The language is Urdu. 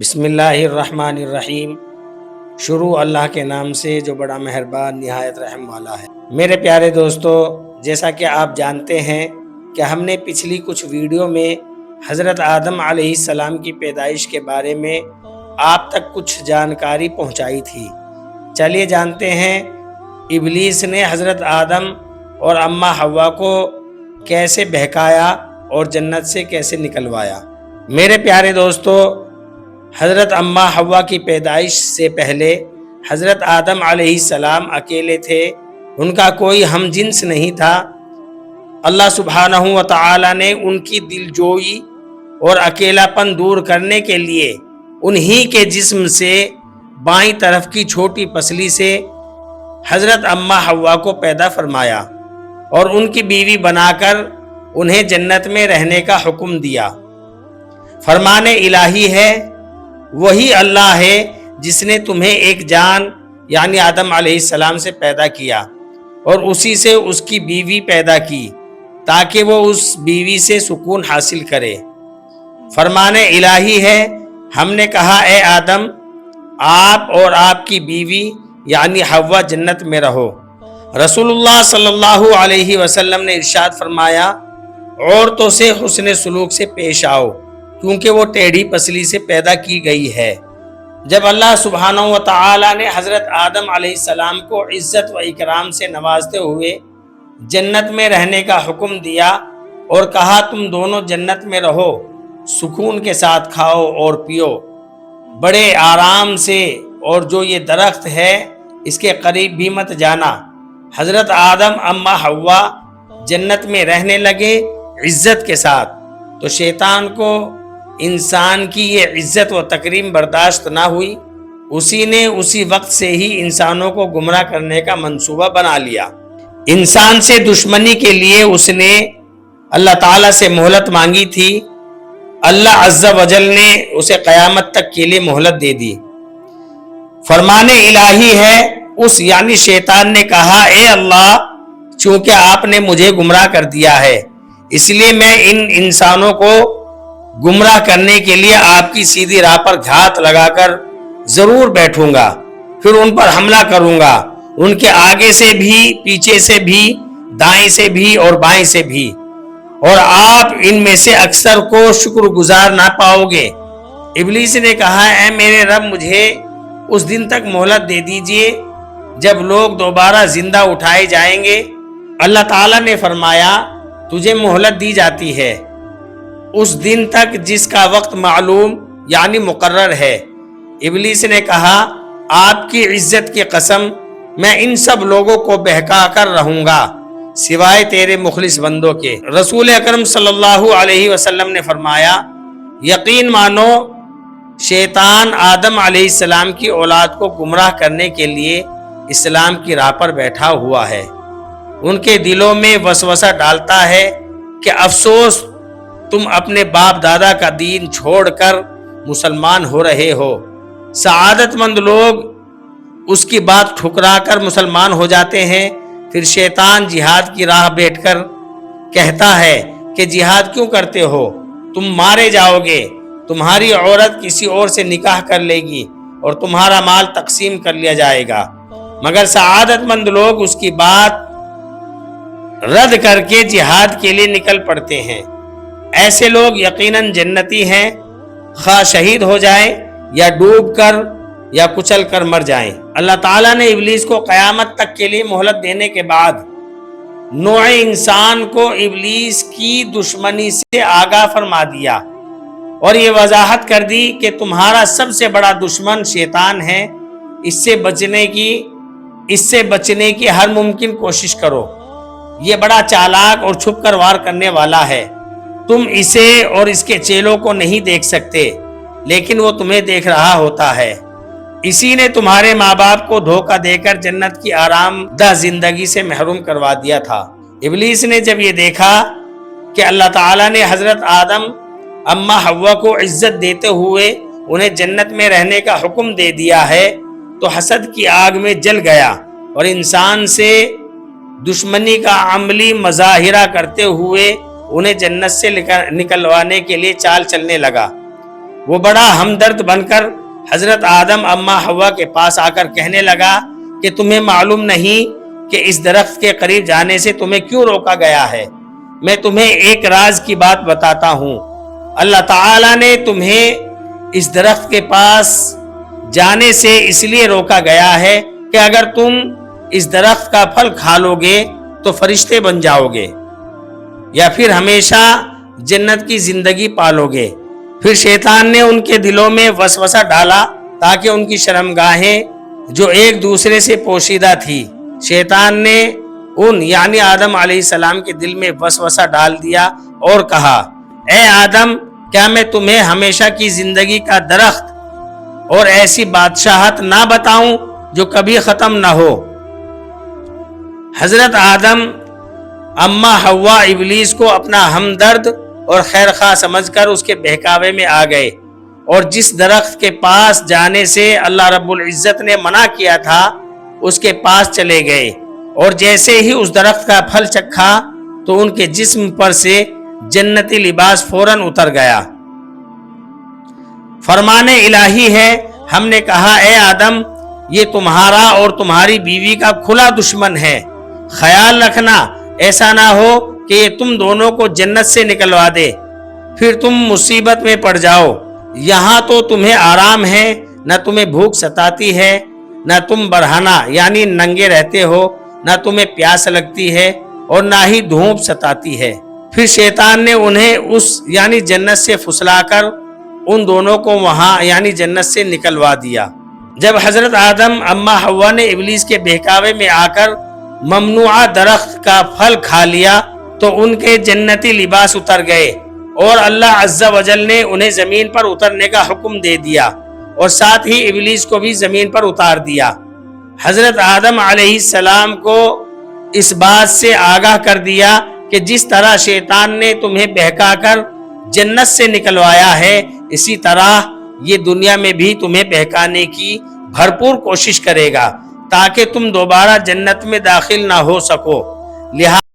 بسم اللہ الرحمن الرحیم۔ شروع اللہ کے نام سے جو بڑا مہربان نہایت رحم والا ہے۔ میرے پیارے دوستو، جیسا کہ آپ جانتے ہیں کہ ہم نے پچھلی کچھ ویڈیو میں حضرت آدم علیہ السلام کی پیدائش کے بارے میں آپ تک کچھ جانکاری پہنچائی تھی۔ چلیے جانتے ہیں ابلیس نے حضرت آدم اور اماں حوا کو کیسے بہکایا اور جنت سے کیسے نکلوایا۔ میرے پیارے دوستو، حضرت اماں حوا کی پیدائش سے پہلے حضرت آدم علیہ السلام اکیلے تھے، ان کا کوئی ہم جنس نہیں تھا۔ اللہ سبحانہ و تعالی نے ان کی دل جوئی اور اکیلا پن دور کرنے کے لیے انہی کے جسم سے بائیں طرف کی چھوٹی پسلی سے حضرت اماں حوا کو پیدا فرمایا اور ان کی بیوی بنا کر انہیں جنت میں رہنے کا حکم دیا۔ فرمان الہی ہے، وہی اللہ ہے جس نے تمہیں ایک جان یعنی آدم علیہ السلام سے پیدا کیا اور اسی سے اس کی بیوی پیدا کی تاکہ وہ اس بیوی سے سکون حاصل کرے۔ فرمان الہی ہے، ہم نے کہا اے آدم، آپ اور آپ کی بیوی یعنی حوا جنت میں رہو۔ رسول اللہ صلی اللہ علیہ وسلم نے ارشاد فرمایا، عورتوں سے حسن سلوک سے پیش آؤ کیونکہ وہ ٹیڑھی پسلی سے پیدا کی گئی ہے۔ جب اللہ سبحانہ و تعالی نے حضرت آدم علیہ السلام کو عزت و اکرام سے نوازتے ہوئے جنت میں رہنے کا حکم دیا اور کہا تم دونوں جنت میں رہو، سکون کے ساتھ کھاؤ اور پیو بڑے آرام سے، اور جو یہ درخت ہے اس کے قریب بھی مت جانا۔ حضرت آدم اماں حوا جنت میں رہنے لگے عزت کے ساتھ، تو شیطان کو انسان کی یہ عزت و تکریم برداشت نہ ہوئی، اسی نے اسی وقت سے ہی انسانوں کو گمراہ کرنے کا منصوبہ بنا لیا۔ انسان سے دشمنی کے لیے اس نے اللہ تعالیٰ سے مہلت مانگی تھی، اللہ عز و جل نے اسے قیامت تک کے لیے مہلت دے دی۔ فرمان الہی ہے، اس یعنی شیطان نے کہا اے اللہ، چونکہ آپ نے مجھے گمراہ کر دیا ہے اس لیے میں ان انسانوں کو گمراہ کرنے کے لیے آپ کی سیدھی راہ پر گھات لگا کر ضرور بیٹھوں گا، پھر ان پر حملہ کروں گا، ان کے آگے سے بھی، پیچھے سے بھی، دائیں سے بھی اور بائیں سے بھی، اور آپ ان میں سے اکثر کو شکر گزار نہ پاؤ گے۔ ابلیس نے کہا اے میرے رب، مجھے اس دن تک مہلت دے دیجئے جب لوگ دوبارہ زندہ اٹھائے جائیں گے۔ اللہ تعالیٰ نے فرمایا تجھے مہلت دی جاتی ہے اس دن تک جس کا وقت معلوم یعنی مقرر ہے۔ ابلیس نے کہا آپ کی عزت کی قسم، میں ان سب لوگوں کو بہکا کر رہوں گا سوائے تیرے مخلص بندوں کے۔ رسول اکرم صلی اللہ علیہ وسلم نے فرمایا یقین مانو شیطان آدم علیہ السلام کی اولاد کو گمراہ کرنے کے لیے اسلام کی راہ پر بیٹھا ہوا ہے۔ ان کے دلوں میں وسوسہ ڈالتا ہے کہ افسوس تم اپنے باپ دادا کا دین چھوڑ کر مسلمان ہو رہے ہو۔ سعادت مند لوگ اس کی بات ٹھکرا کر مسلمان ہو جاتے ہیں، پھر شیطان جہاد کی راہ بیٹھ کر کہتا ہے کہ جہاد کیوں کرتے ہو، تم مارے جاؤ گے، تمہاری عورت کسی اور سے نکاح کر لے گی اور تمہارا مال تقسیم کر لیا جائے گا۔ مگر سعادت مند لوگ اس کی بات رد کر کے جہاد کے لیے نکل پڑتے ہیں۔ ایسے لوگ یقیناً جنتی ہیں، خواہ شہید ہو جائیں یا ڈوب کر یا کچل کر مر جائیں۔ اللہ تعالیٰ نے ابلیس کو قیامت تک کے لیے مہلت دینے کے بعد نوع انسان کو ابلیس کی دشمنی سے آگاہ فرما دیا اور یہ وضاحت کر دی کہ تمہارا سب سے بڑا دشمن شیطان ہے، اس سے بچنے کی ہر ممکن کوشش کرو۔ یہ بڑا چالاک اور چھپ کر وار کرنے والا ہے، تم اسے اور اس کے چیلوں کو نہیں دیکھ سکتے لیکن وہ تمہیں دیکھ رہا ہوتا ہے۔ اسی نے تمہارے ماں باپ کو دھوکہ دے کر جنت کی آرام دہ زندگی سے محروم کروا دیا تھا۔ ابلیس نے جب یہ دیکھا کہ اللہ تعالیٰ نے حضرت آدم اماں حوا کو عزت دیتے ہوئے انہیں جنت میں رہنے کا حکم دے دیا ہے تو حسد کی آگ میں جل گیا اور انسان سے دشمنی کا عملی مظاہرہ کرتے ہوئے انہیں جنت سے نکلوانے کے لیے چال چلنے لگا۔ وہ بڑا ہمدرد بن کر حضرت آدم اما حوا کے پاس آ کر کہنے لگا کہ تمہیں معلوم نہیں کہ اس درخت کے قریب جانے سے تمہیں کیوں روکا گیا ہے؟ میں تمہیں ایک راز کی بات بتاتا ہوں۔ اللہ تعالیٰ نے تمہیں اس درخت کے پاس جانے سے اس لیے روکا گیا ہے کہ اگر تم اس درخت کا پھل کھا لو گے تو فرشتے بن جاؤ گے یا پھر ہمیشہ جنت کی زندگی پالو گے۔ پھر شیطان نے ان کے دلوں میں وسوسہ ڈالا تاکہ ان کی شرمگاہیں جو ایک دوسرے سے پوشیدہ تھی، شیطان نے ان یعنی آدم علیہ السلام کے دل میں وسوسہ ڈال دیا اور کہا، اے آدم، کیا میں تمہیں ہمیشہ کی زندگی کا درخت اور ایسی بادشاہت نہ بتاؤں جو کبھی ختم نہ ہو؟ حضرت آدم اما حوا ابلیس کو اپنا ہمدرد اور خیرخواہ سمجھ کر اس کے بہکاوے میں آ گئے اور جس درخت کے پاس جانے سے اللہ رب العزت نے منع کیا تھا اس کے پاس چلے گئے، اور جیسے ہی اس درخت کا پھل چکھا تو ان کے جسم پر سے جنتی لباس فوراً اتر گیا۔ فرمان الہی ہے، ہم نے کہا، اے آدم، یہ تمہارا اور تمہاری بیوی کا کھلا دشمن ہے، خیال رکھنا ایسا نہ ہو کہ یہ تم دونوں کو جنت سے نکلوا دے، پھر تم مصیبت میں پڑ جاؤ۔ یہاں تو تمہیں آرام ہے، نہ تمہیں بھوک ستاتی ہے، نہ تم برہنہ یعنی ننگے رہتے ہو، نہ تمہیں پیاس لگتی ہے اور نہ ہی دھوپ ستاتی ہے۔ پھر شیطان نے انہیں اس یعنی جنت سے پھسلا کر ان دونوں کو وہاں یعنی جنت سے نکلوا دیا۔ جب حضرت آدم اما حوا نے ابلیس کے بہکاوے میں آ کر ممنوعہ درخت کا پھل کھا لیا تو ان کے جنتی لباس اتر گئے اور اللہ عز و جل نے انہیں زمین پر اترنے کا حکم دے دیا اور ساتھ ہی ابلیس کو بھی زمین پر اتار دیا۔ حضرت آدم علیہ السلام کو اس بات سے آگاہ کر دیا کہ جس طرح شیطان نے تمہیں بہکا کر جنت سے نکلوایا ہے، اسی طرح یہ دنیا میں بھی تمہیں بہکانے کی بھرپور کوشش کرے گا تاکہ تم دوبارہ جنت میں داخل نہ ہو سکو۔ لہٰذا